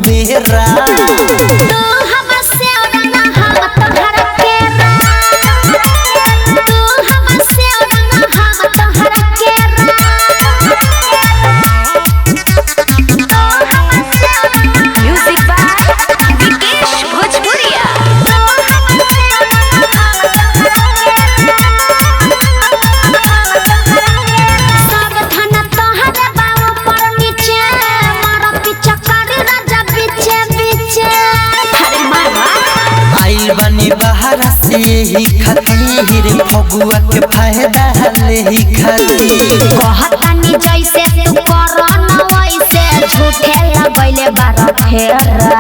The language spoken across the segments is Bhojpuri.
बेरा बनी बहरा से ही खातिर फगुआ के फायदा ले ही खातिर कहतानी जैसे तू कर न वैसे झूठे लगैले बार फेरा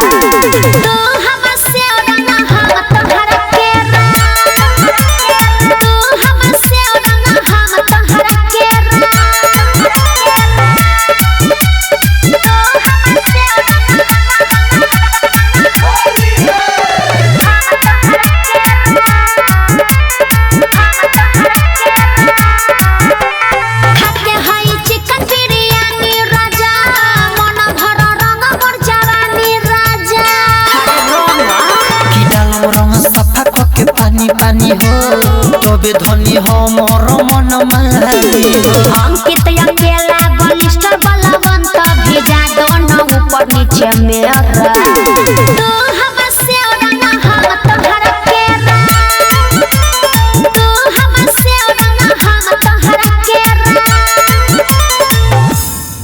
तू हमसे रंग हम तोहरा केरा तू हमसे रंग हम तोहरा केरा पानी पानी हो तबे धनी हमर मन मानी अंकित अकेला बलिष्ठ बलवंत भेजा दोनों ऊपर नीचे मेरा